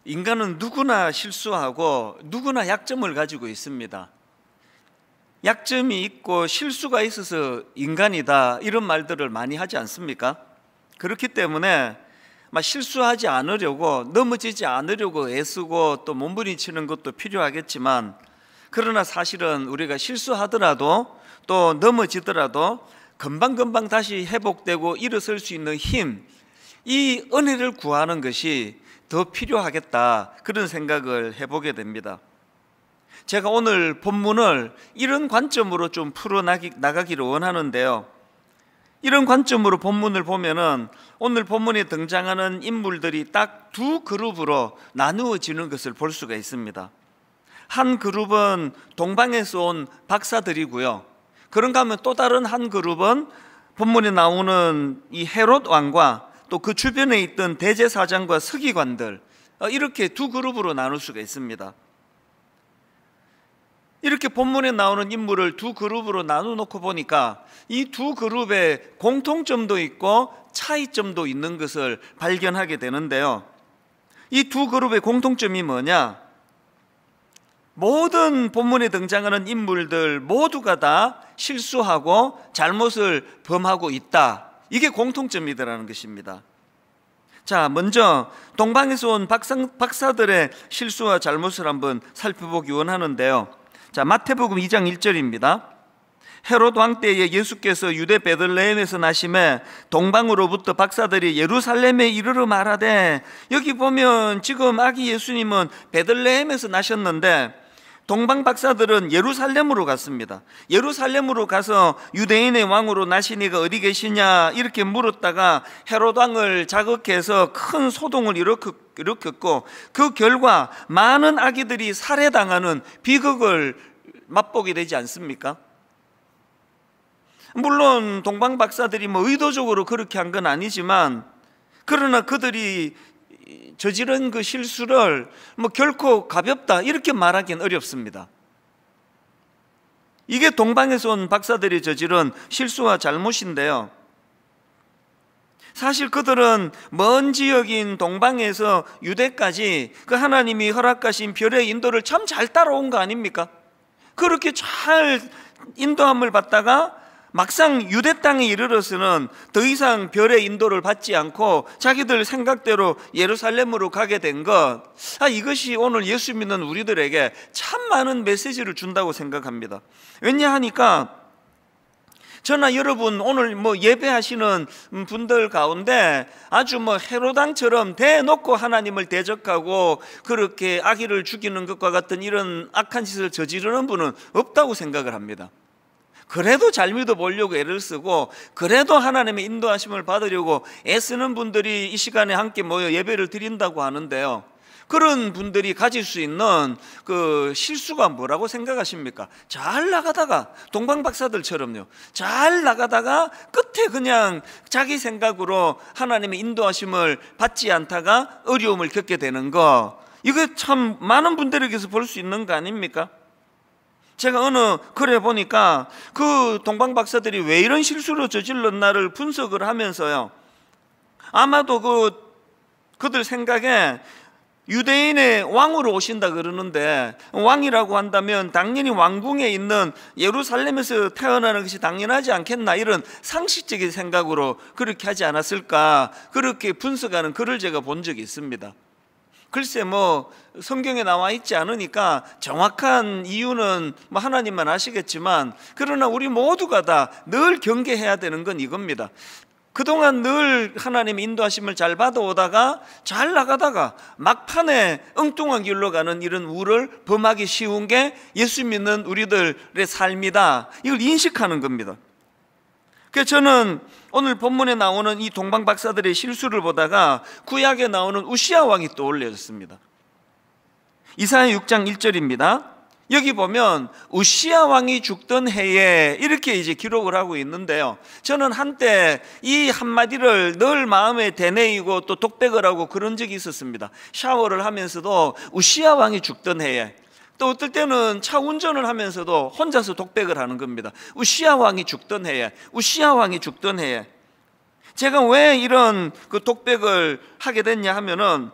인간은 누구나 실수하고 누구나 약점을 가지고 있습니다. 약점이 있고 실수가 있어서 인간이다, 이런 말들을 많이 하지 않습니까? 그렇기 때문에 실수하지 않으려고, 넘어지지 않으려고 애쓰고 또 몸부림치는 것도 필요하겠지만, 그러나 사실은 우리가 실수하더라도 또 넘어지더라도 금방금방 다시 회복되고 일어설 수 있는 힘, 이 은혜를 구하는 것이 더 필요하겠다, 그런 생각을 해보게 됩니다. 제가 오늘 본문을 이런 관점으로 좀 풀어나가기를 원하는데요, 이런 관점으로 본문을 보면은 오늘 본문에 등장하는 인물들이 딱 두 그룹으로 나누어지는 것을 볼 수가 있습니다. 한 그룹은 동방에서 온 박사들이고요, 그런가 하면 또 다른 한 그룹은 본문에 나오는 이 헤롯 왕과 또 그 주변에 있던 대제사장과 서기관들, 이렇게 두 그룹으로 나눌 수가 있습니다. 이렇게 본문에 나오는 인물을 두 그룹으로 나눠놓고 보니까 이 두 그룹에 공통점도 있고 차이점도 있는 것을 발견하게 되는데요, 이 두 그룹의 공통점이 뭐냐? 모든 본문에 등장하는 인물들 모두가 다 실수하고 잘못을 범하고 있다, 이게 공통점이더라는 것입니다. 자, 먼저 동방에서 온 박사들의 실수와 잘못을 한번 살펴보기 원하는데요, 자, 마태복음 2장 1절입니다. 헤롯 왕 때에 예수께서 유대 베들레헴에서 나심에 동방으로부터 박사들이 예루살렘에 이르러 말하되, 여기 보면 지금 아기 예수님은 베들레헴에서 나셨는데 동방 박사들은 예루살렘으로 갔습니다. 예루살렘으로 가서 유대인의 왕으로 나시니가 어디 계시냐 이렇게 물었다가 헤롯 왕을 자극해서 큰 소동을 일으켰고, 그 결과 많은 아기들이 살해당하는 비극을 맛보게 되지 않습니까? 물론 동방 박사들이 의도적으로 그렇게 한 건 아니지만, 그러나 그들이 저지른 그 실수를 결코 가볍다 이렇게 말하기는 어렵습니다. 이게 동방에서 온 박사들이 저지른 실수와 잘못인데요, 사실 그들은 먼 지역인 동방에서 유대까지 그 하나님이 허락하신 별의 인도를 참 잘 따라온 거 아닙니까? 그렇게 잘 인도함을 받다가 막상 유대 땅에 이르러서는 더 이상 별의 인도를 받지 않고 자기들 생각대로 예루살렘으로 가게 된 것, 이것이 오늘 예수 믿는 우리들에게 참 많은 메시지를 준다고 생각합니다. 왜냐하니까 저나 여러분 오늘 예배하시는 분들 가운데 아주 헤롯 왕처럼 대놓고 하나님을 대적하고 그렇게 아기를 죽이는 것과 같은 이런 악한 짓을 저지르는 분은 없다고 생각을 합니다. 그래도 잘 믿어보려고 애를 쓰고, 그래도 하나님의 인도하심을 받으려고 애쓰는 분들이 이 시간에 함께 모여 예배를 드린다고 하는데요, 그런 분들이 가질 수 있는 그 실수가 뭐라고 생각하십니까? 잘 나가다가, 동방 박사들처럼요, 잘 나가다가 끝에 그냥 자기 생각으로 하나님의 인도하심을 받지 않다가 어려움을 겪게 되는 거, 이거 참 많은 분들에게서 볼 수 있는 거 아닙니까? 제가 어느 글에 보니까 그 동방 박사들이 왜 이런 실수를 저질렀나를 분석을 하면서요, 아마도 그들 생각에 유대인의 왕으로 오신다 그러는데, 왕이라고 한다면 당연히 왕궁에 있는 예루살렘에서 태어나는 것이 당연하지 않겠나, 이런 상식적인 생각으로 그렇게 하지 않았을까, 그렇게 분석하는 글을 제가 본 적이 있습니다. 글쎄 성경에 나와 있지 않으니까 정확한 이유는 하나님만 아시겠지만, 그러나 우리 모두가 다 늘 경계해야 되는 건 이겁니다. 그동안 늘 하나님의 인도하심을 잘 받아오다가 잘 나가다가 막판에 엉뚱한 길로 가는 이런 우를 범하기 쉬운 게 예수 믿는 우리들의 삶이다, 이걸 인식하는 겁니다. 그래서 저는 오늘 본문에 나오는 이 동방 박사들의 실수를 보다가 구약에 나오는 우시야 왕이 떠올려졌습니다. 이사야 6장 1절입니다. 여기 보면 우시야 왕이 죽던 해에 이렇게 기록을 하고 있는데요, 저는 한때 이 한마디를 늘 마음에 되뇌이고 또 독백을 하고 그런 적이 있었습니다. 샤워를 하면서도 우시야 왕이 죽던 해에, 또 어떨 때는 차 운전을 하면서도 혼자서 독백을 하는 겁니다. 우시야 왕이 죽던 해에, 우시야 왕이 죽던 해에. 제가 왜 이런 그 독백을 하게 됐냐 하면은,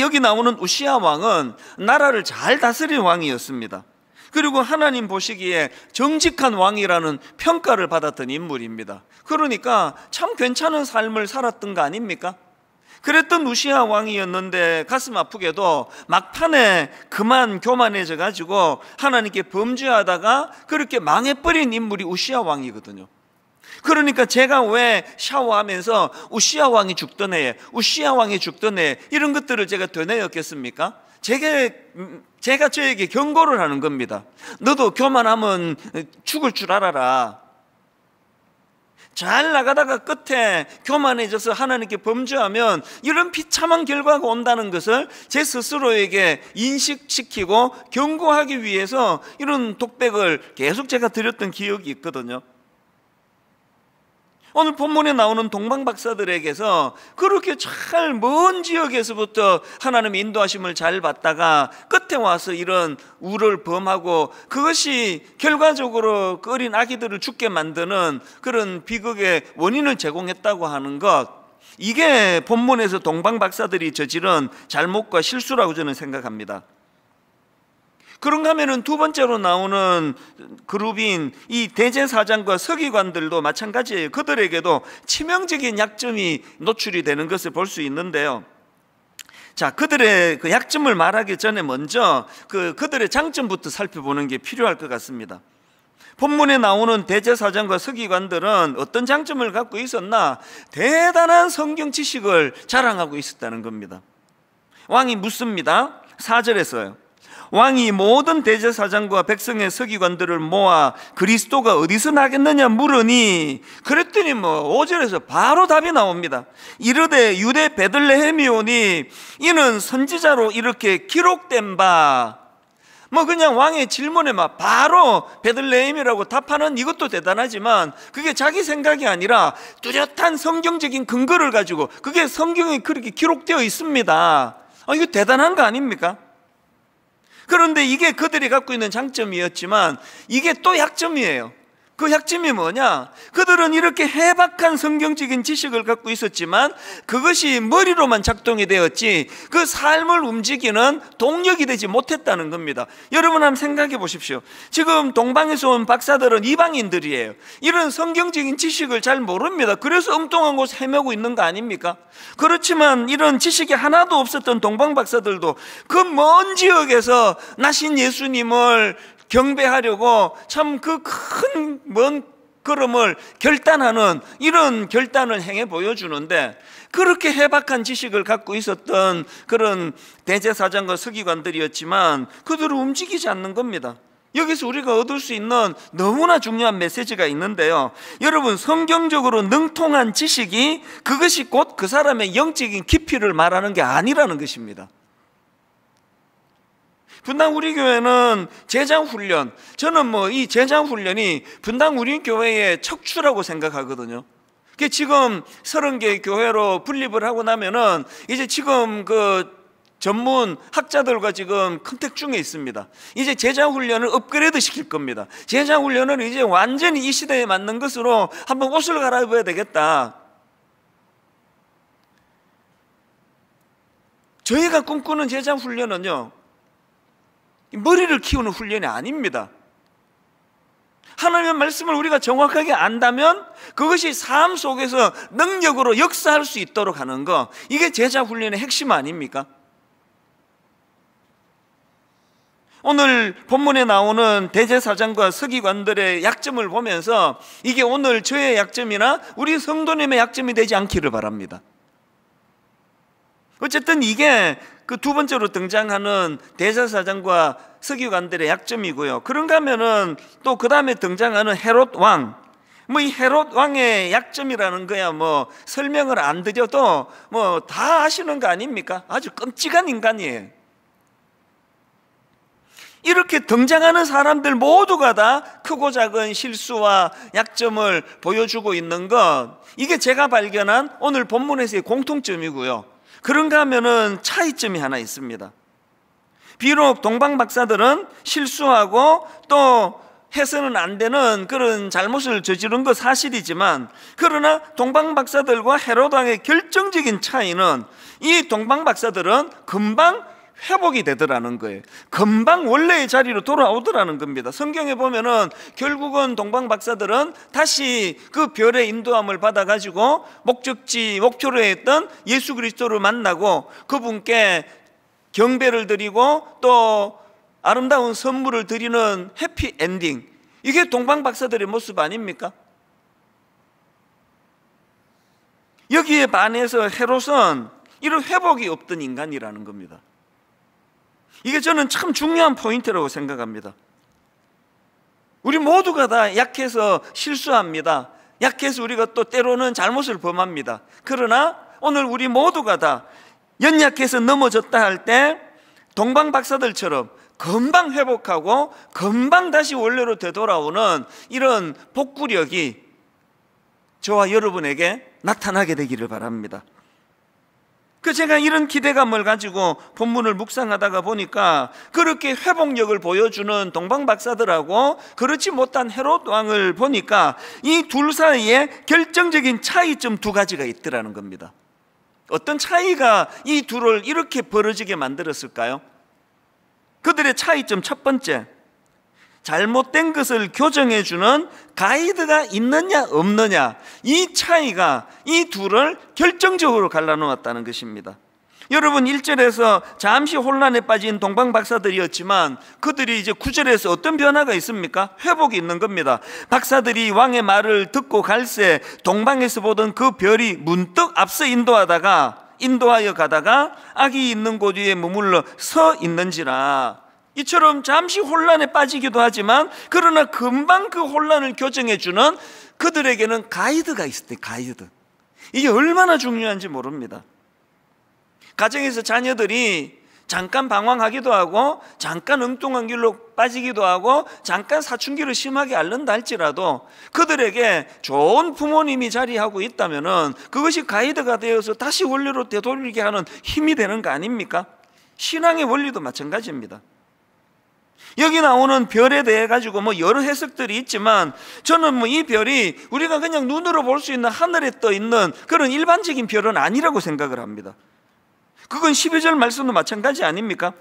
여기 나오는 우시야 왕은 나라를 잘 다스린 왕이었습니다. 그리고 하나님 보시기에 정직한 왕이라는 평가를 받았던 인물입니다. 그러니까 참 괜찮은 삶을 살았던 거 아닙니까? 그랬던 우시야 왕이었는데 가슴 아프게도 막판에 그만 교만해져 가지고 하나님께 범죄하다가 그렇게 망해버린 인물이 우시야 왕이거든요. 그러니까 제가 왜 샤워하면서 우시야 왕이 죽던 해에, 우시야 왕이 죽던 해에 이런 것들을 제가 되뇌었겠습니까? 제가 저에게 경고를 하는 겁니다. 너도 교만하면 죽을 줄 알아라. 잘 나가다가 끝에 교만해져서 하나님께 범죄하면 이런 비참한 결과가 온다는 것을 제 스스로에게 인식시키고 경고하기 위해서 이런 독백을 계속 제가 드렸던 기억이 있거든요. 오늘 본문에 나오는 동방박사들에게서 그렇게 잘 먼 지역에서부터 하나님의 인도하심을 잘 받다가 끝에 와서 이런 우를 범하고 그것이 결과적으로 그 어린 아기들을 죽게 만드는 그런 비극의 원인을 제공했다고 하는 것, 이게 본문에서 동방박사들이 저지른 잘못과 실수라고 저는 생각합니다. 그런가 하면은 두 번째로 나오는 그룹인 이 대제사장과 서기관들도 마찬가지예요. 그들에게도 치명적인 약점이 노출이 되는 것을 볼 수 있는데요. 자, 그들의 그 약점을 말하기 전에 먼저 그들의 장점부터 살펴보는 게 필요할 것 같습니다. 본문에 나오는 대제사장과 서기관들은 어떤 장점을 갖고 있었나? 대단한 성경 지식을 자랑하고 있었다는 겁니다. 왕이 묻습니다. 4절에서요. 왕이 모든 대제사장과 백성의 서기관들을 모아 그리스도가 어디서 나겠느냐 물으니, 그랬더니 5절에서 바로 답이 나옵니다. 이르되 유대 베들레헴이오니 이는 선지자로 이렇게 기록된 바. 그냥 왕의 질문에 바로 베들레헴이라고 답하는 이것도 대단하지만 그게 자기 생각이 아니라 뚜렷한 성경적인 근거를 가지고 그게 성경에 그렇게 기록되어 있습니다. 이거 대단한 거 아닙니까? 그런데 이게 그들이 갖고 있는 장점이었지만 이게 또 약점이에요. 그 약점이 뭐냐? 그들은 이렇게 해박한 성경적인 지식을 갖고 있었지만 그것이 머리로만 작동이 되었지 그 삶을 움직이는 동력이 되지 못했다는 겁니다. 여러분 한번 생각해 보십시오. 지금 동방에서 온 박사들은 이방인들이에요. 이런 성경적인 지식을 잘 모릅니다. 그래서 엉뚱한 곳 헤매고 있는 거 아닙니까? 그렇지만 이런 지식이 하나도 없었던 동방 박사들도 그 먼 지역에서 나신 예수님을 경배하려고 참 그 큰 먼 걸음을 결단하는 이런 결단을 행해 보여주는데, 그렇게 해박한 지식을 갖고 있었던 그런 대제사장과 서기관들이었지만 그들은 움직이지 않는 겁니다. 여기서 우리가 얻을 수 있는 너무나 중요한 메시지가 있는데요. 여러분, 성경적으로 능통한 지식이 그것이 곧 그 사람의 영적인 깊이를 말하는 게 아니라는 것입니다. 분당 우리 교회는 제장훈련, 저는 이 제장훈련이 분당 우리 교회의 척추라고 생각하거든요. 지금 30개 교회로 분립을 하고 나면은 이제 지금 그 전문 학자들과 지금 컨택 중에 있습니다. 이제 제장훈련을 업그레이드 시킬 겁니다. 제장훈련을 이제 완전히 이 시대에 맞는 것으로 한번 옷을 갈아입어야 되겠다. 저희가 꿈꾸는 제장훈련은요, 머리를 키우는 훈련이 아닙니다. 하나님의 말씀을 우리가 정확하게 안다면 그것이 삶 속에서 능력으로 역사할 수 있도록 하는 거, 이게 제자 훈련의 핵심 아닙니까? 오늘 본문에 나오는 대제사장과 서기관들의 약점을 보면서 이게 오늘 저의 약점이나 우리 성도님의 약점이 되지 않기를 바랍니다. 어쨌든 이게 그 두 번째로 등장하는 대제사장과 서기관들의 약점이고요. 그런가 하면은 또 그 다음에 등장하는 헤롯 왕, 이 헤롯 왕의 약점이라는 거야 설명을 안 드려도 다 아시는 거 아닙니까? 아주 끔찍한 인간이에요. 이렇게 등장하는 사람들 모두가 다 크고 작은 실수와 약점을 보여주고 있는 것, 이게 제가 발견한 오늘 본문에서의 공통점이고요. 그런가 하면은 차이점이 하나 있습니다. 비록 동방 박사들은 실수하고 또 해서는 안 되는 그런 잘못을 저지른 거 사실이지만, 그러나 동방박사들과 헤롯 왕의 결정적인 차이는 이 동방박사들은 금방 회복이 되더라는 거예요. 금방 원래의 자리로 돌아오더라는 겁니다. 성경에 보면은 결국은 동방박사들은 다시 그 별의 인도함을 받아가지고 목표로 했던 예수 그리스도를 만나고 그분께 경배를 드리고 또 아름다운 선물을 드리는 해피 엔딩, 이게 동방박사들의 모습 아닙니까? 여기에 반해서 헤롯은 이런 회복이 없던 인간이라는 겁니다. 이게 저는 참 중요한 포인트라고 생각합니다. 우리 모두가 다 약해서 실수합니다. 약해서 우리가 또 때로는 잘못을 범합니다. 그러나 오늘 우리 모두가 다 연약해서 넘어졌다 할 때 동방박사들처럼 금방 회복하고 금방 다시 원래로 되돌아오는 이런 복구력이 저와 여러분에게 나타나게 되기를 바랍니다. 제가 이런 기대감을 가지고 본문을 묵상하다가 보니까 그렇게 회복력을 보여주는 동방박사들하고 그렇지 못한 헤롯 왕을 보니까 이 둘 사이에 결정적인 차이점 두 가지가 있더라는 겁니다. 어떤 차이가 이 둘을 이렇게 벌어지게 만들었을까요? 그들의 차이점 첫 번째, 잘못된 것을 교정해주는 가이드가 있느냐 없느냐, 이 차이가 이 둘을 결정적으로 갈라놓았다는 것입니다. 여러분, 1절에서 잠시 혼란에 빠진 동방박사들이었지만 그들이 이제 9절에서 어떤 변화가 있습니까? 회복이 있는 겁니다. 박사들이 왕의 말을 듣고 갈새 동방에서 보던 그 별이 문득 앞서 인도하여 가다가 악이 있는 곳 위에 머물러 서 있는지라. 이처럼 잠시 혼란에 빠지기도 하지만 그러나 금방 그 혼란을 교정해주는 그들에게는 가이드가 있을 때, 가이드. 이게 얼마나 중요한지 모릅니다. 가정에서 자녀들이 잠깐 방황하기도 하고 잠깐 엉뚱한 길로 빠지기도 하고 잠깐 사춘기를 심하게 앓는다 할지라도 그들에게 좋은 부모님이 자리하고 있다면 그것이 가이드가 되어서 다시 원리로 되돌리게 하는 힘이 되는 거 아닙니까? 신앙의 원리도 마찬가지입니다. 여기 나오는 별에 대해 가지고 여러 해석들이 있지만 저는 이 별이 우리가 그냥 눈으로 볼 수 있는 하늘에 떠 있는 그런 일반적인 별은 아니라고 생각을 합니다. 그건 12절 말씀도 마찬가지 아닙니까?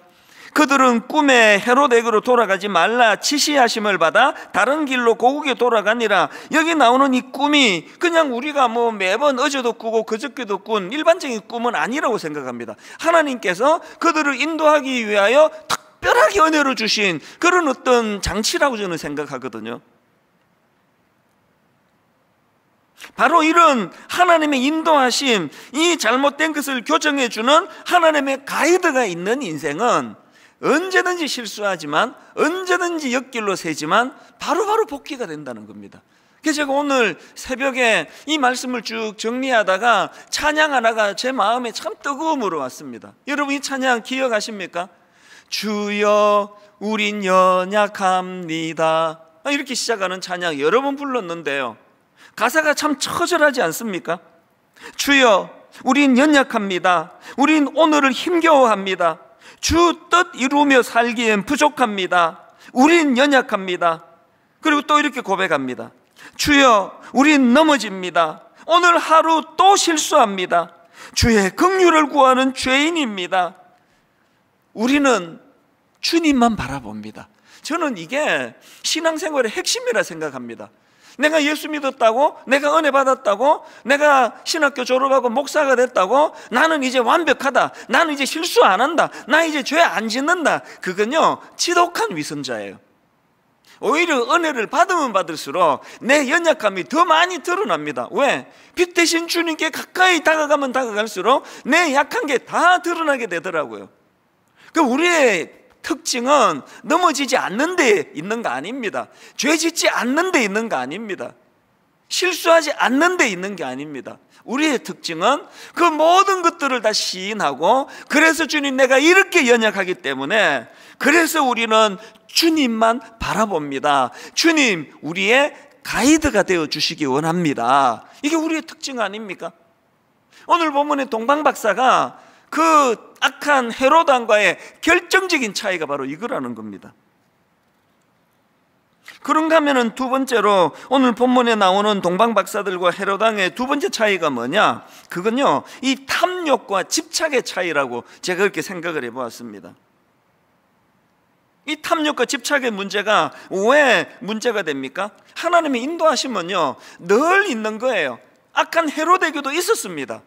그들은 꿈에 헤롯에게로 돌아가지 말라 지시하심을 받아 다른 길로 고국에 돌아가니라. 여기 나오는 이 꿈이 그냥 우리가 매번 어제도 꾸고 그저께도 꾼 일반적인 꿈은 아니라고 생각합니다. 하나님께서 그들을 인도하기 위하여 특별하게 은혜를 주신 그런 어떤 장치라고 저는 생각하거든요. 바로 이런 하나님의 인도하심, 이 잘못된 것을 교정해주는 하나님의 가이드가 있는 인생은 언제든지 실수하지만 언제든지 옆길로 새지만 바로바로 복귀가 된다는 겁니다. 그래서 제가 오늘 새벽에 이 말씀을 쭉 정리하다가 찬양 하나가 제 마음에 참 뜨거움으로 왔습니다. 여러분, 이 찬양 기억하십니까? 주여 우린 연약합니다, 이렇게 시작하는 찬양 여러 번 불렀는데요, 가사가 참 처절하지 않습니까? 주여 우린 연약합니다. 우린 오늘을 힘겨워합니다. 주 뜻 이루며 살기엔 부족합니다. 우린 연약합니다. 그리고 또 이렇게 고백합니다. 주여 우린 넘어집니다. 오늘 하루 또 실수합니다. 주의 긍휼을 구하는 죄인입니다. 우리는 주님만 바라봅니다. 저는 이게 신앙생활의 핵심이라 생각합니다. 내가 예수 믿었다고, 내가 은혜 받았다고, 내가 신학교 졸업하고 목사가 됐다고 나는 이제 완벽하다, 나는 이제 실수 안 한다, 나 이제 죄 안 짓는다, 그건요 지독한 위선자예요. 오히려 은혜를 받으면 받을수록 내 연약함이 더 많이 드러납니다. 왜? 빛 대신 주님께 가까이 다가가면 다가갈수록 내 약한 게 다 드러나게 되더라고요. 우리의 특징은 넘어지지 않는 데 있는 거 아닙니다. 죄 짓지 않는 데 있는 거 아닙니다. 실수하지 않는 데 있는 게 아닙니다. 우리의 특징은 그 모든 것들을 다 시인하고, 그래서 주님 내가 이렇게 연약하기 때문에 그래서 우리는 주님만 바라봅니다. 주님 우리의 가이드가 되어 주시기 원합니다. 이게 우리의 특징 아닙니까? 오늘 본문의 동방박사가 그 악한 헤롯 왕과의 결정적인 차이가 바로 이거라는 겁니다. 그런가 하면은 두 번째로 오늘 본문에 나오는 동방 박사들과 헤롯 왕의 두 번째 차이가 뭐냐? 그건요, 이 탐욕과 집착의 차이라고 제가 그렇게 생각을 해보았습니다. 이 탐욕과 집착의 문제가 왜 문제가 됩니까? 하나님의 인도하시면요 늘 있는 거예요. 악한 헤롯에게도 있었습니다.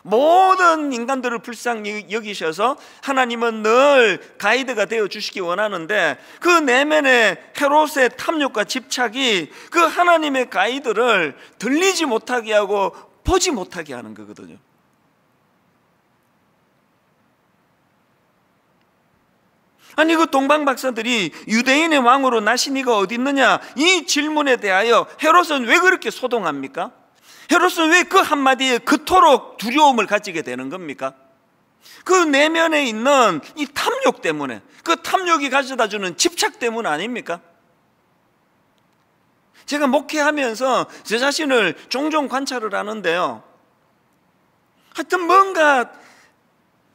모든 인간들을 불쌍히 여기셔서 하나님은 늘 가이드가 되어 주시기 원하는데, 그 내면의 헤롯의 탐욕과 집착이 그 하나님의 가이드를 들리지 못하게 하고 보지 못하게 하는 거거든요. 아니, 그 동방 박사들이 유대인의 왕으로 나신 이가 어디 있느냐, 이 질문에 대하여 헤롯은 왜 그렇게 소동합니까? 헤롯은 왜 그 한마디에 그토록 두려움을 가지게 되는 겁니까? 그 내면에 있는 이 탐욕 때문에, 그 탐욕이 가져다주는 집착 때문 아닙니까? 제가 목회하면서 제 자신을 종종 관찰을 하는데요, 하여튼 뭔가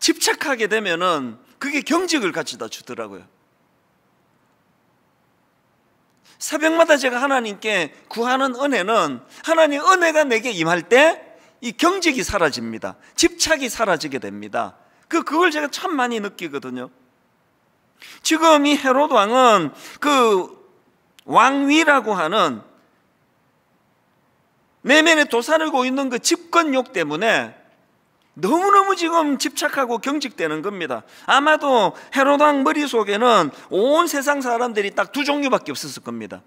집착하게 되면은 그게 경직을 가져다 주더라고요. 새벽마다 제가 하나님께 구하는 은혜는, 하나님 은혜가 내게 임할 때 이 경직이 사라집니다. 집착이 사라지게 됩니다. 그걸 제가 참 많이 느끼거든요. 지금 이 헤롯 왕은 그 왕위라고 하는 내면에 도사리고 있는 그 집권욕 때문에 너무너무 지금 집착하고 경직되는 겁니다. 아마도 헤롯 왕 머릿속에는 온 세상 사람들이 딱 두 종류밖에 없었을 겁니다.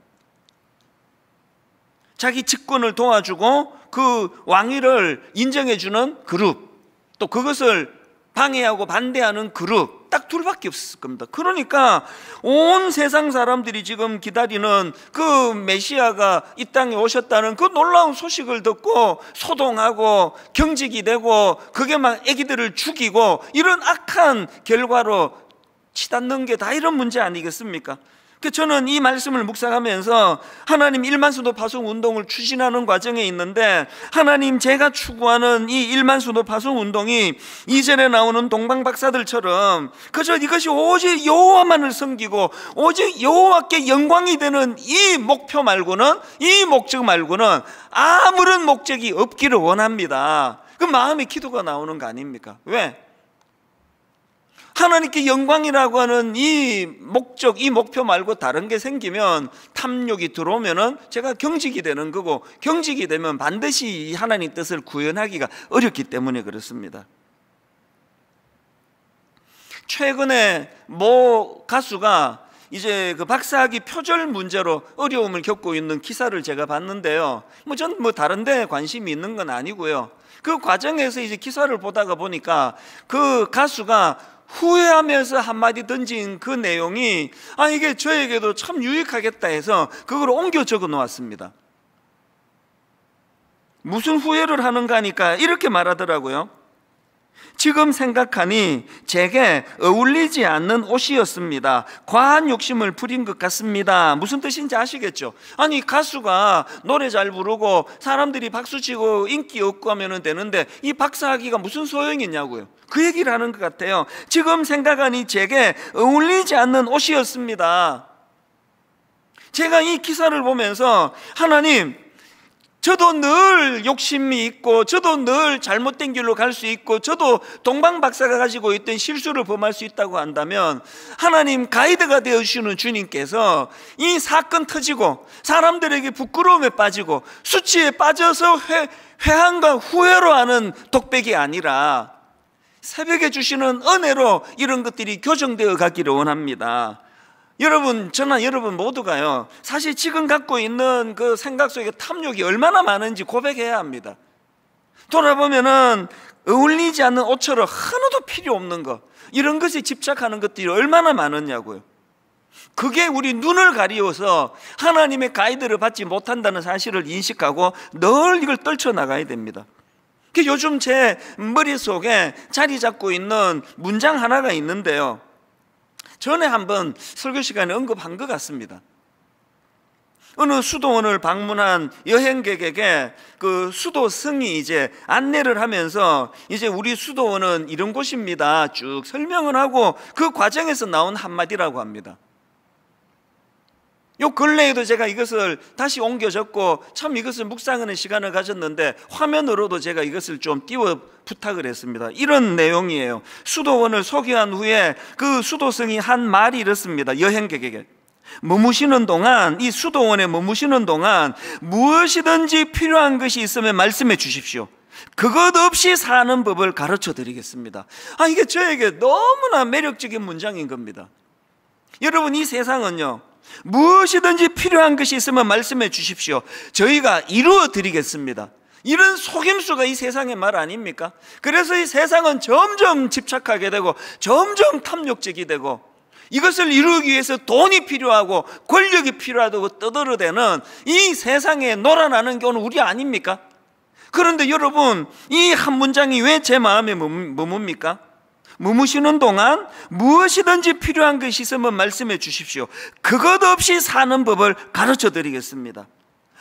자기 집권을 도와주고 그 왕위를 인정해주는 그룹, 또 그것을 방해하고 반대하는 그룹, 딱 둘밖에 없었을 겁니다. 그러니까 온 세상 사람들이 지금 기다리는 그 메시아가 이 땅에 오셨다는 그 놀라운 소식을 듣고 소동하고 경직이 되고, 그게 막 애기들을 죽이고 이런 악한 결과로 치닫는 게 다 이런 문제 아니겠습니까? 저는 이 말씀을 묵상하면서 하나님 일만수도 파송 운동을 추진하는 과정에 있는데, 하나님 제가 추구하는 이 일만수도 파송 운동이 이전에 나오는 동방 박사들처럼 그저 이것이 오직 여호와만을 섬기고 오직 여호와께 영광이 되는 이 목표 말고는, 이 목적 말고는 아무런 목적이 없기를 원합니다. 그 마음의 기도가 나오는 거 아닙니까? 왜? 하나님께 영광이라고 하는 이 목적, 이 목표 말고 다른 게 생기면, 탐욕이 들어오면은 제가 경직이 되는 거고, 경직이 되면 반드시 하나님 뜻을 구현하기가 어렵기 때문에 그렇습니다. 최근에 모 가수가 이제 그 박사학위 표절 문제로 어려움을 겪고 있는 기사를 제가 봤는데요, 전 다른 데 관심이 있는 건 아니고요, 그 과정에서 이제 기사를 보다가 보니까 그 가수가 후회하면서 한마디 던진 그 내용이, 이게 저에게도 참 유익하겠다 해서 그걸 옮겨 적어 놓았습니다. 무슨 후회를 하는가 하니까 이렇게 말하더라고요. 지금 생각하니 제게 어울리지 않는 옷이었습니다. 과한 욕심을 부린 것 같습니다. 무슨 뜻인지 아시겠죠? 아니, 가수가 노래 잘 부르고 사람들이 박수치고 인기 얻고 하면 되는데 이 박사학위가 무슨 소용이 있냐고요. 그 얘기를 하는 것 같아요. 지금 생각하니 제게 어울리지 않는 옷이었습니다. 제가 이 기사를 보면서, 하나님, 저도 늘 욕심이 있고, 저도 늘 잘못된 길로 갈 수 있고, 저도 동방 박사가 가지고 있던 실수를 범할 수 있다고 한다면, 하나님 가이드가 되어주시는 주님께서 이 사건 터지고 사람들에게 부끄러움에 빠지고 수치에 빠져서 회한과 후회로 하는 독백이 아니라 새벽에 주시는 은혜로 이런 것들이 교정되어 가기를 원합니다. 여러분, 저나 여러분 모두가요, 사실 지금 갖고 있는 그 생각 속에 탐욕이 얼마나 많은지 고백해야 합니다. 돌아보면은 어울리지 않는 옷처럼 하나도 필요 없는 것, 이런 것에 집착하는 것들이 얼마나 많았냐고요. 그게 우리 눈을 가리워서 하나님의 가이드를 받지 못한다는 사실을 인식하고 늘 이걸 떨쳐나가야 됩니다. 요즘 제 머릿속에 자리 잡고 있는 문장 하나가 있는데요, 전에 한번 설교 시간에 언급한 것 같습니다. 어느 수도원을 방문한 여행객에게 그 수도승이 이제 안내를 하면서, 이제 우리 수도원은 이런 곳입니다 쭉 설명을 하고 그 과정에서 나온 한마디라고 합니다. 요 근래에도 제가 이것을 다시 옮겨 적고 참 이것을 묵상하는 시간을 가졌는데 화면으로도 제가 이것을 좀 띄워 부탁을 했습니다. 이런 내용이에요. 수도원을 소개한 후에 그 수도승이 한 말이 이렇습니다. 여행객에게 머무시는 동안, 이 수도원에 머무시는 동안 무엇이든지 필요한 것이 있으면 말씀해 주십시오. 그것 없이 사는 법을 가르쳐 드리겠습니다. 이게 저에게 너무나 매력적인 문장인 겁니다. 여러분, 이 세상은요, 무엇이든지 필요한 것이 있으면 말씀해 주십시오. 저희가 이루어 드리겠습니다. 이런 속임수가 이 세상의 말 아닙니까? 그래서 이 세상은 점점 집착하게 되고 점점 탐욕적이 되고 이것을 이루기 위해서 돈이 필요하고 권력이 필요하다고 떠들어대는 이 세상에 놀아나는 게 오늘 우리 아닙니까? 그런데 여러분, 이 한 문장이 왜 제 마음에 머뭅니까? 머무시는 동안 무엇이든지 필요한 것이 있으면 말씀해 주십시오. 그것 없이 사는 법을 가르쳐 드리겠습니다.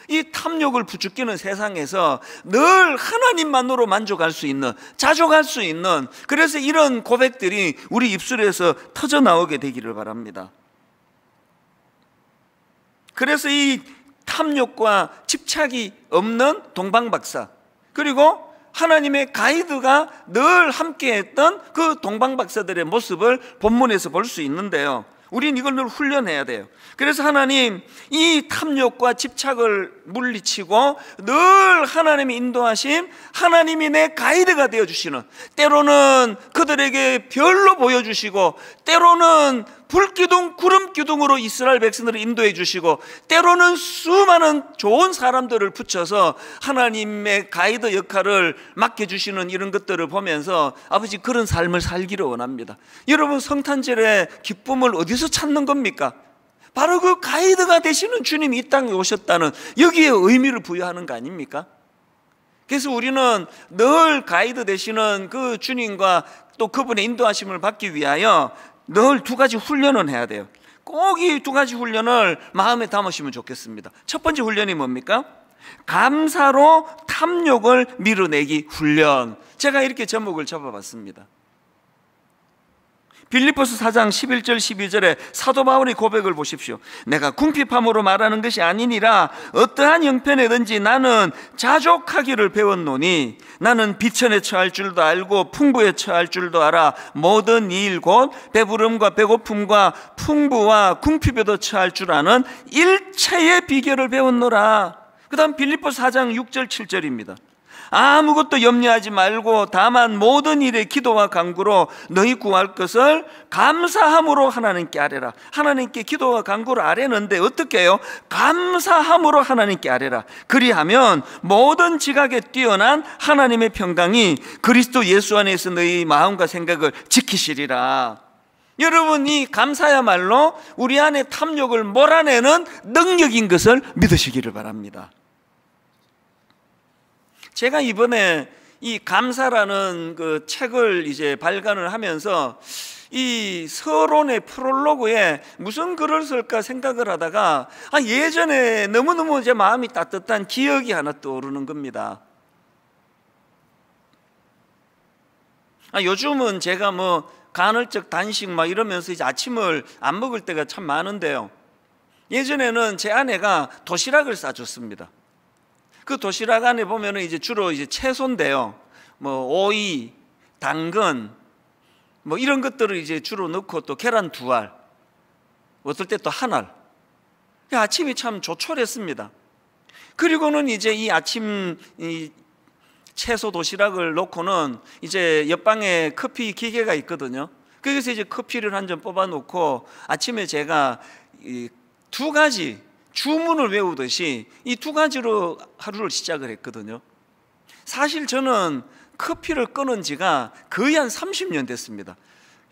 이 탐욕을 부추기는 세상에서 늘 하나님만으로 만족할 수 있는, 자족할 수 있는, 그래서 이런 고백들이 우리 입술에서 터져 나오게 되기를 바랍니다. 그래서 이 탐욕과 집착이 없는 동방박사, 그리고 하나님의 가이드가 늘 함께했던 그 동방박사들의 모습을 본문에서 볼 수 있는데요, 우린 이걸 늘 훈련해야 돼요. 그래서 하나님, 이 탐욕과 집착을 물리치고 늘 하나님의 인도하심, 하나님이 내 가이드가 되어주시는, 때로는 그들에게 별로 보여주시고 때로는 불기둥 구름기둥으로 이스라엘 백성들을 인도해 주시고 때로는 수많은 좋은 사람들을 붙여서 하나님의 가이드 역할을 맡겨주시는 이런 것들을 보면서 아버지, 그런 삶을 살기를 원합니다. 여러분, 성탄절의 기쁨을 어디서 찾는 겁니까? 바로 그 가이드가 되시는 주님이 이 땅에 오셨다는 여기에 의미를 부여하는 거 아닙니까? 그래서 우리는 늘 가이드 되시는 그 주님과 또 그분의 인도하심을 받기 위하여 늘 두 가지 훈련을 해야 돼요. 꼭 이 두 가지 훈련을 마음에 담으시면 좋겠습니다. 첫 번째 훈련이 뭡니까? 감사로 탐욕을 밀어내기 훈련. 제가 이렇게 제목을 잡아봤습니다. 빌립보서 4장 11절 12절에 사도 바울의 고백을 보십시오. 내가 궁핍함으로 말하는 것이 아니니라 어떠한 형편에든지 나는 자족하기를 배웠노니 나는 비천에 처할 줄도 알고 풍부에 처할 줄도 알아 모든 일 곧 배부름과 배고픔과 풍부와 궁핍에도 처할 줄 아는 일체의 비결을 배웠노라. 그 다음 빌립보서 4장 6절 7절입니다. 아무것도 염려하지 말고 다만 모든 일에 기도와 간구로 너희 구할 것을 감사함으로 하나님께 아뢰라. 하나님께 기도와 간구를 아뢰는데 어떻게 해요? 감사함으로 하나님께 아뢰라. 그리하면 모든 지각에 뛰어난 하나님의 평강이 그리스도 예수 안에서 너희 마음과 생각을 지키시리라. 여러분, 이 감사야말로 우리 안에 탐욕을 몰아내는 능력인 것을 믿으시기를 바랍니다. 제가 이번에 이 감사라는 그 책을 이제 발간을 하면서 이 서론의 프롤로그에 무슨 글을 쓸까 생각을 하다가 예전에 너무너무 제 마음이 따뜻한 기억이 하나 떠오르는 겁니다. 요즘은 제가 뭐 간헐적 단식 막 이러면서 이제 아침을 안 먹을 때가 참 많은데요, 예전에는 제 아내가 도시락을 싸줬습니다. 그 도시락 안에 보면은 이제 주로 이제 채소인데요, 뭐 오이, 당근, 뭐 이런 것들을 이제 주로 넣고 또 계란 2알, 어떨 때 또 1알. 아침이 참 조촐했습니다. 그리고는 이제 이 아침 이 채소 도시락을 놓고는 이제 옆방에 커피 기계가 있거든요. 거기서 이제 커피를 한 잔 뽑아 놓고 아침에 제가 이 2가지 주문을 외우듯이 이 2가지로 하루를 시작을 했거든요. 사실 저는 커피를 끊은 지가 거의 한 30년 됐습니다.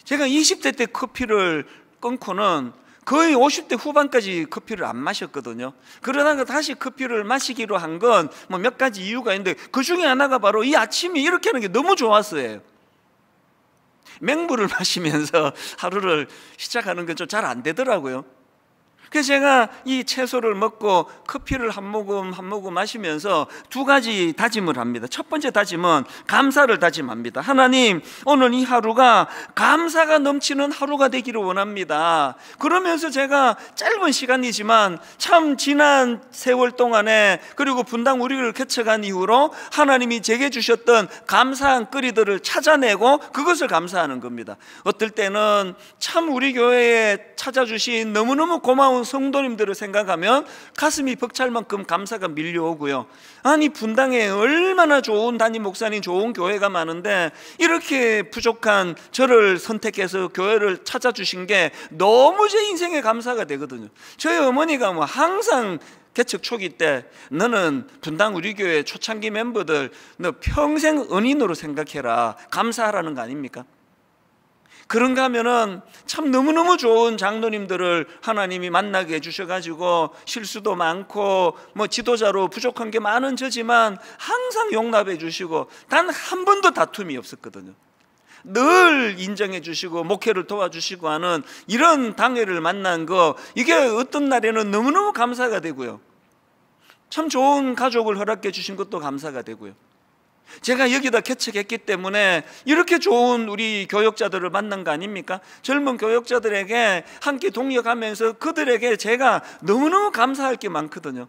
제가 20대 때 커피를 끊고는 거의 50대 후반까지 커피를 안 마셨거든요. 그러다가 다시 커피를 마시기로 한 건 뭐 몇 가지 이유가 있는데 그 중에 하나가 바로 이 아침이 이렇게 하는 게 너무 좋았어요. 맹물을 마시면서 하루를 시작하는 건 좀 잘 안 되더라고요. 그래서 제가 이 채소를 먹고 커피를 한 모금 마시면서 두 가지 다짐을 합니다. 첫 번째 다짐은 감사를 다짐합니다. 하나님, 오늘 이 하루가 감사가 넘치는 하루가 되기를 원합니다. 그러면서 제가 짧은 시간이지만 참 지난 세월 동안에, 그리고 분당 우리를 개척한 이후로 하나님이 제게 주셨던 감사한 거리들을 찾아내고 그것을 감사하는 겁니다. 어떨 때는 참 우리 교회에 찾아주신 너무너무 고마운 성도님들을 생각하면 가슴이 벅찰 만큼 감사가 밀려오고요. 아니, 분당에 얼마나 좋은 담임 목사님, 좋은 교회가 많은데 이렇게 부족한 저를 선택해서 교회를 찾아주신 게 너무 제 인생의 감사가 되거든요. 저희 어머니가 뭐 항상 개척 초기 때, 너는 분당 우리 교회 초창기 멤버들 너 평생 은인으로 생각해라, 감사하라는 거 아닙니까? 그런가 하면은 참 너무너무 좋은 장로님들을 하나님이 만나게 해주셔가지고 실수도 많고 뭐 지도자로 부족한 게 많은 저지만 항상 용납해 주시고 단 한 번도 다툼이 없었거든요. 늘 인정해 주시고 목회를 도와주시고 하는 이런 당회를 만난 거, 이게 어떤 날에는 너무너무 감사가 되고요. 참 좋은 가족을 허락해 주신 것도 감사가 되고요. 제가 여기다 개척했기 때문에 이렇게 좋은 우리 교역자들을 만난 거 아닙니까? 젊은 교역자들에게 함께 동역하면서 그들에게 제가 너무너무 감사할 게 많거든요.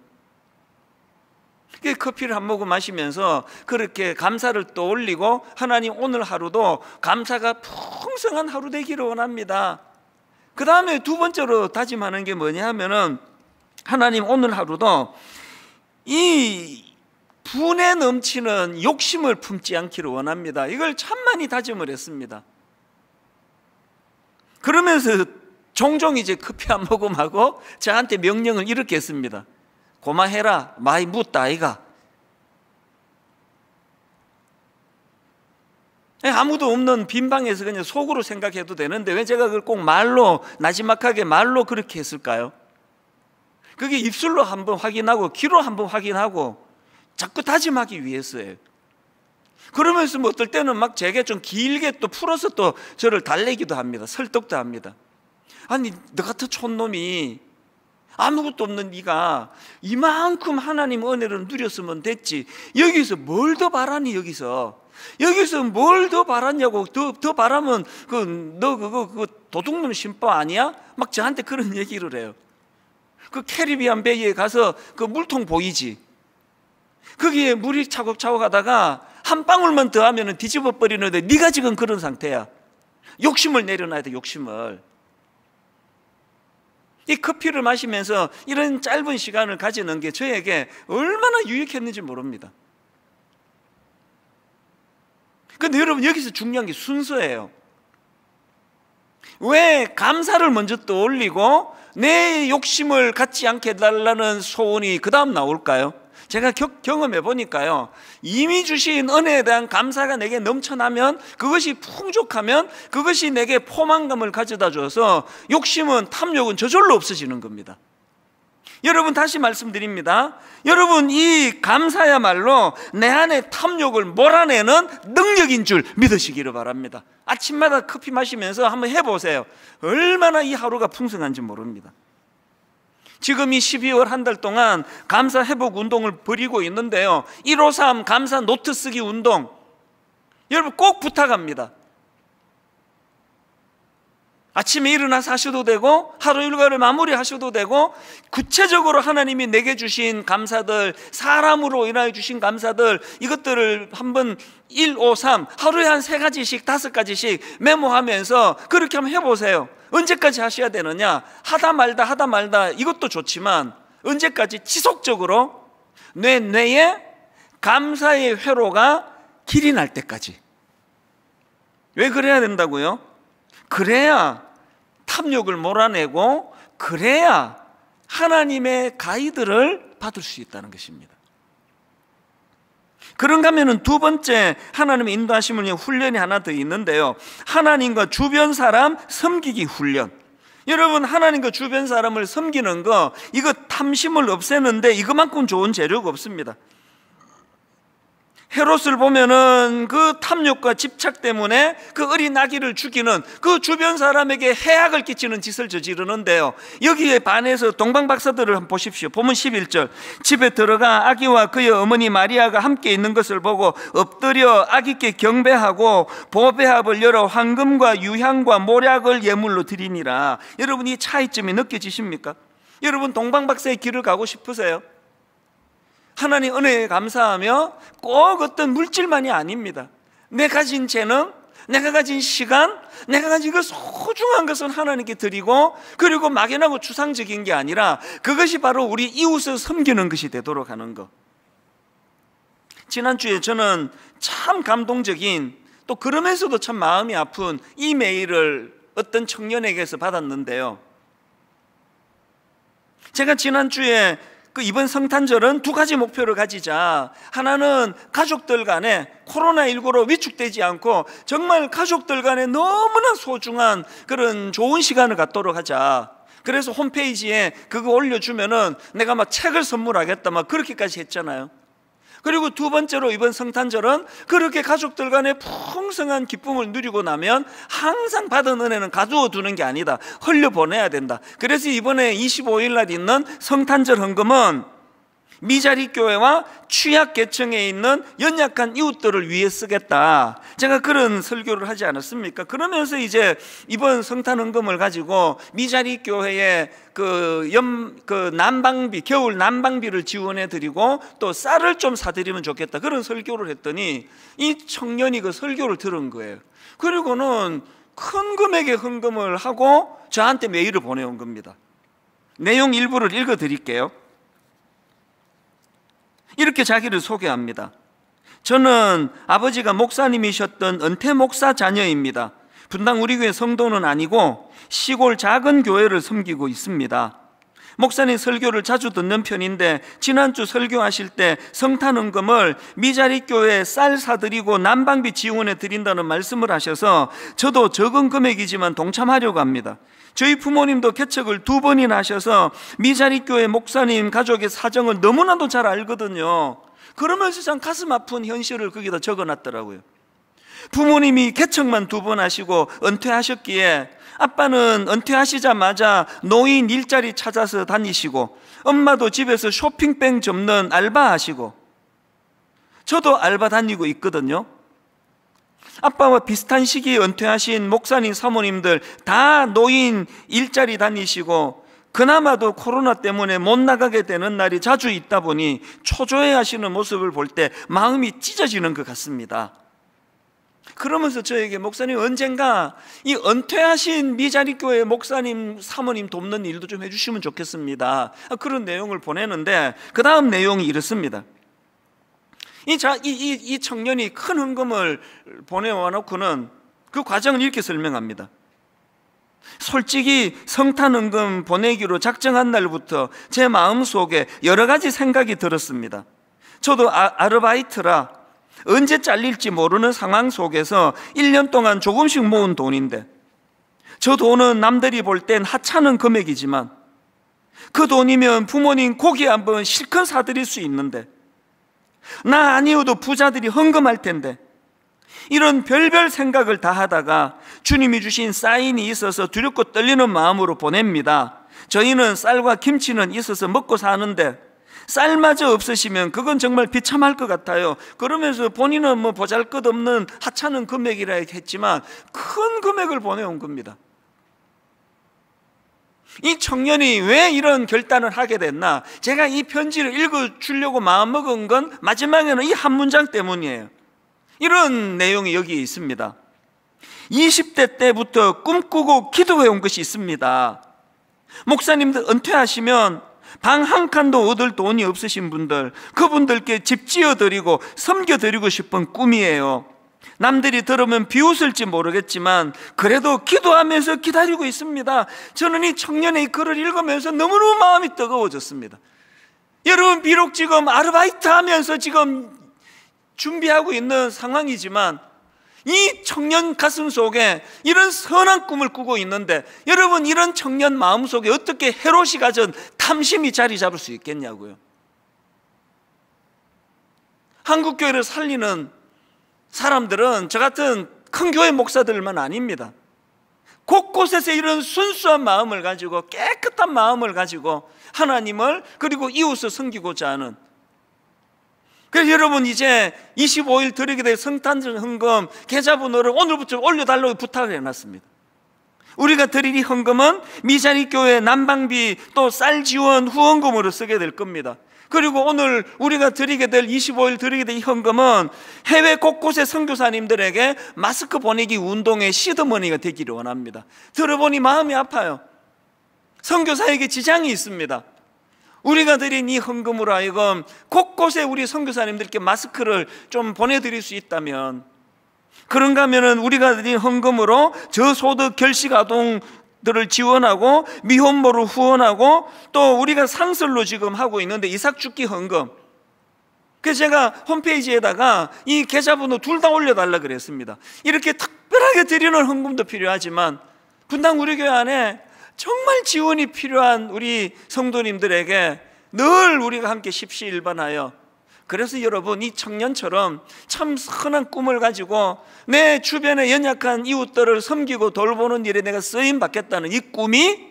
커피를 한 모금 마시면서 그렇게 감사를 또 올리고, 하나님 오늘 하루도 감사가 풍성한 하루 되기를 원합니다. 그 다음에 두 번째로 다짐하는 게 뭐냐 하면은, 하나님 오늘 하루도 이 분에 넘치는 욕심을 품지 않기를 원합니다. 이걸 참 많이 다짐을 했습니다. 그러면서 종종 이제 커피 한 모금하고 저한테 명령을 이렇게 했습니다. 고마해라, 많이 묻다 아이가. 아무도 없는 빈 방에서 그냥 속으로 생각해도 되는데 왜 제가 그걸 꼭 말로, 나지막하게 말로 그렇게 했을까요? 그게 입술로 한번 확인하고 귀로 한번 확인하고 자꾸 다짐하기 위해서예요. 그러면서 뭐 어떨 때는 막 제게 좀 길게 또 풀어서 또 저를 달래기도 합니다. 설득도 합니다. 아니, 너 같은 촌놈이, 아무것도 없는 네가 이만큼 하나님 은혜를 누렸으면 됐지, 여기서 뭘 더 바라니, 여기서 뭘 더 바랐냐고. 더 바라면 너 그거 도둑놈 신바 아니야? 막 저한테 그런 얘기를 해요. 그 캐리비안 베이에 가서 그 물통 보이지? 거기에 물이 차곡차곡 하다가 한 방울만 더 하면 뒤집어 버리는데 네가 지금 그런 상태야. 욕심을 내려놔야 돼, 욕심을. 이 커피를 마시면서 이런 짧은 시간을 가지는 게 저에게 얼마나 유익했는지 모릅니다. 근데 여러분, 여기서 중요한 게 순서예요. 왜 감사를 먼저 떠올리고 내 욕심을 갖지 않게 해달라는 소원이 그 다음 나올까요? 제가 경험해 보니까요, 이미 주신 은혜에 대한 감사가 내게 넘쳐나면, 그것이 풍족하면 그것이 내게 포만감을 가져다 줘서 욕심은, 탐욕은 저절로 없어지는 겁니다. 여러분, 다시 말씀드립니다. 여러분, 이 감사야말로 내 안에 탐욕을 몰아내는 능력인 줄 믿으시기를 바랍니다. 아침마다 커피 마시면서 한번 해보세요. 얼마나 이 하루가 풍성한지 모릅니다. 지금 이 12월 한 달 동안 감사 회복 운동을 벌이고 있는데요, 153 감사 노트 쓰기 운동, 여러분 꼭 부탁합니다. 아침에 일어나서 하셔도 되고 하루 일과를 마무리하셔도 되고, 구체적으로 하나님이 내게 주신 감사들, 사람으로 인하여 주신 감사들, 이것들을 한번 153 하루에 한 3가지씩 5가지씩 메모하면서 그렇게 한번 해보세요. 언제까지 하셔야 되느냐? 하다 말다 이것도 좋지만 언제까지? 지속적으로 뇌에 감사의 회로가 길이 날 때까지. 왜 그래야 된다고요? 그래야 탐욕을 몰아내고, 그래야 하나님의 가이드를 받을 수 있다는 것입니다. 그런가 하면 두 번째 하나님의 인도하심을 위한 훈련이 하나 더 있는데요, 하나님과 주변 사람 섬기기 훈련. 여러분, 하나님과 주변 사람을 섬기는 거, 이거 탐심을 없애는데 이것만큼 좋은 재료가 없습니다. 헤롯을 보면은 그 탐욕과 집착 때문에 그 어린 아기를 죽이는, 그 주변 사람에게 해악을 끼치는 짓을 저지르는데요, 여기에 반해서 동방박사들을 한번 보십시오. 보면 11절, 집에 들어가 아기와 그의 어머니 마리아가 함께 있는 것을 보고 엎드려 아기께 경배하고 보배합을 열어 황금과 유향과 모략을 예물로 드리니라. 여러분, 이 차이점이 느껴지십니까? 여러분, 동방박사의 길을 가고 싶으세요? 하나님 은혜에 감사하며 꼭 어떤 물질만이 아닙니다. 내 가진 재능, 내가 가진 시간, 내가 가진 그 소중한 것은 하나님께 드리고, 그리고 막연하고 추상적인 게 아니라 그것이 바로 우리 이웃을 섬기는 것이 되도록 하는 것. 지난주에 저는 참 감동적인, 또 그러면서도 참 마음이 아픈 이메일을 어떤 청년에게서 받았는데요, 제가 지난주에 이번 성탄절은 두 가지 목표를 가지자. 하나는 가족들 간에 코로나19로 위축되지 않고 정말 가족들 간에 너무나 소중한 그런 좋은 시간을 갖도록 하자. 그래서 홈페이지에 그거 올려주면은 내가 막 책을 선물하겠다, 막 그렇게까지 했잖아요. 그리고 두 번째로 이번 성탄절은 그렇게 가족들 간에 풍성한 기쁨을 누리고 나면 항상 받은 은혜는 가두어 두는 게 아니다, 흘려보내야 된다. 그래서 이번에 25일 날 있는 성탄절 헌금은 미자리 교회와 취약 계층에 있는 연약한 이웃들을 위해 쓰겠다. 제가 그런 설교를 하지 않았습니까? 그러면서 이제 이번 성탄 헌금을 가지고 미자리 교회에 난방비, 겨울 난방비를 지원해 드리고 또 쌀을 좀 사드리면 좋겠다, 그런 설교를 했더니 이 청년이 그 설교를 들은 거예요. 그리고는 큰 금액의 헌금을 하고 저한테 메일을 보내온 겁니다. 내용 일부를 읽어 드릴게요. 이렇게 자기를 소개합니다. 저는 아버지가 목사님이셨던 은퇴 목사 자녀입니다. 분당 우리 교회 성도는 아니고 시골 작은 교회를 섬기고 있습니다. 목사님 설교를 자주 듣는 편인데 지난주 설교하실 때 성탄헌금을 미자리 교회에 쌀 사드리고 난방비 지원해 드린다는 말씀을 하셔서 저도 적은 금액이지만 동참하려고 합니다. 저희 부모님도 개척을 2번이나 하셔서 미자리 교회 목사님 가족의 사정을 너무나도 잘 알거든요. 그러면서 참 가슴 아픈 현실을 거기다 적어놨더라고요. 부모님이 개척만 2번 하시고 은퇴하셨기에 아빠는 은퇴하시자마자 노인 일자리 찾아서 다니시고, 엄마도 집에서 쇼핑백 접는 알바하시고, 저도 알바 다니고 있거든요. 아빠와 비슷한 시기에 은퇴하신 목사님 사모님들 다 노인 일자리 다니시고, 그나마도 코로나 때문에 못 나가게 되는 날이 자주 있다 보니 초조해 하시는 모습을 볼 때 마음이 찢어지는 것 같습니다. 그러면서 저에게 목사님 언젠가 이 은퇴하신 미자리 교회 목사님 사모님 돕는 일도 좀 해주시면 좋겠습니다, 그런 내용을 보내는데 그 다음 내용이 이렇습니다. 이 청년이 큰 헌금을 보내와 놓고는 그 과정을 이렇게 설명합니다. 솔직히 성탄헌금 보내기로 작정한 날부터 제 마음속에 여러 가지 생각이 들었습니다. 저도 아르바이트라 언제 잘릴지 모르는 상황 속에서 1년 동안 조금씩 모은 돈인데, 저 돈은 남들이 볼 땐 하찮은 금액이지만 그 돈이면 부모님 고기 한번 실컷 사드릴 수 있는데, 나 아니어도 부자들이 헌금할 텐데, 이런 별별 생각을 다 하다가 주님이 주신 사인이 있어서 두렵고 떨리는 마음으로 보냅니다. 저희는 쌀과 김치는 있어서 먹고 사는데 쌀마저 없으시면 그건 정말 비참할 것 같아요. 그러면서 본인은 뭐 보잘것없는 하찮은 금액이라 했지만 큰 금액을 보내온 겁니다. 이 청년이 왜 이런 결단을 하게 됐나? 제가 이 편지를 읽어주려고 마음먹은 건 마지막에는 이 한 문장 때문이에요. 이런 내용이 여기에 있습니다. 20대 때부터 꿈꾸고 기도해온 것이 있습니다. 목사님들 은퇴하시면 방 한 칸도 얻을 돈이 없으신 분들, 그분들께 집 지어드리고 섬겨드리고 싶은 꿈이에요. 남들이 들으면 비웃을지 모르겠지만 그래도 기도하면서 기다리고 있습니다. 저는 이 청년의 글을 읽으면서 너무너무 마음이 뜨거워졌습니다. 여러분, 비록 지금 아르바이트 하면서 지금 준비하고 있는 상황이지만 이 청년 가슴 속에 이런 선한 꿈을 꾸고 있는데, 여러분, 이런 청년 마음 속에 어떻게 헤롯이 가진 탐심이 자리 잡을 수 있겠냐고요. 한국교회를 살리는 사람들은 저 같은 큰 교회 목사들만 아닙니다. 곳곳에서 이런 순수한 마음을 가지고, 깨끗한 마음을 가지고 하나님을 그리고 이웃을 섬기고자 하는. 그래서 여러분, 이제 25일 드리게 될 성탄절 헌금 계좌번호를 오늘부터 올려달라고 부탁을 해놨습니다. 우리가 드릴 이 헌금은 미자리교회 난방비 또 쌀 지원 후원금으로 쓰게 될 겁니다. 그리고 오늘 우리가 드리게 될 25일 드리게 될 이 헌금은 해외 곳곳의 선교사님들에게 마스크 보내기 운동의 시드머니가 되기를 원합니다. 들어보니 마음이 아파요. 선교사에게 지장이 있습니다. 우리가 드린 이 헌금으로 하여금 곳곳에 우리 선교사님들께 마스크를 좀 보내드릴 수 있다면, 그런가 하면은 우리가 드린 헌금으로 저소득 결식 아동들을 지원하고 미혼모를 후원하고 또 우리가 상설로 지금 하고 있는데 이삭죽기 헌금, 그래서 제가 홈페이지에다가 이 계좌번호 둘 다 올려달라 그랬습니다. 이렇게 특별하게 드리는 헌금도 필요하지만 분당 우리 교회 안에 정말 지원이 필요한 우리 성도님들에게 늘 우리가 함께 십시일반하여, 그래서 여러분, 이 청년처럼 참 선한 꿈을 가지고 내 주변의 연약한 이웃들을 섬기고 돌보는 일에 내가 쓰임 받겠다는 이 꿈이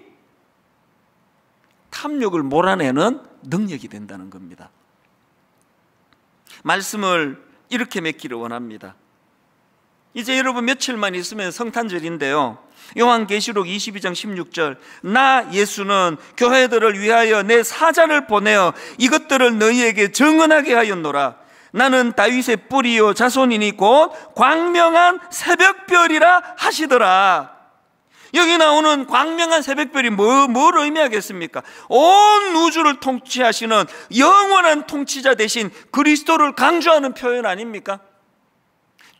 탐욕을 몰아내는 능력이 된다는 겁니다. 말씀을 이렇게 맺기를 원합니다. 이제 여러분 며칠만 있으면 성탄절인데요, 요한계시록 22장 16절, 나 예수는 교회들을 위하여 내 사자를 보내어 이것들을 너희에게 증언하게 하였노라. 나는 다윗의 뿌리요 자손이니 곧 광명한 새벽별이라 하시더라. 여기 나오는 광명한 새벽별이 뭘 의미하겠습니까? 온 우주를 통치하시는 영원한 통치자 대신 그리스도를 강조하는 표현 아닙니까?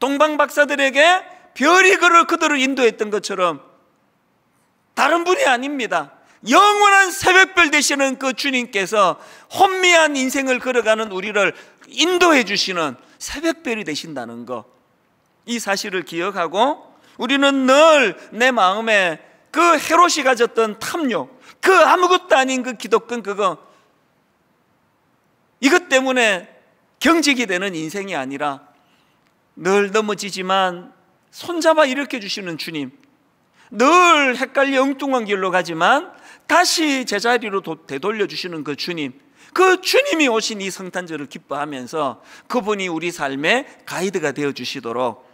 동방 박사들에게 별이 그들을 인도했던 것처럼 다른 분이 아닙니다. 영원한 새벽별 되시는 그 주님께서 혼미한 인생을 걸어가는 우리를 인도해 주시는 새벽별이 되신다는 것, 이 사실을 기억하고 우리는 늘 내 마음에 그 헤롯이 가졌던 탐욕, 그 아무것도 아닌 그 기독권 그거, 이것 때문에 경직이 되는 인생이 아니라 늘 넘어지지만 손잡아 일으켜 주시는 주님, 늘 헷갈려 엉뚱한 길로 가지만 다시 제자리로 되돌려 주시는 그 주님, 그 주님이 오신 이 성탄절을 기뻐하면서 그분이 우리 삶의 가이드가 되어 주시도록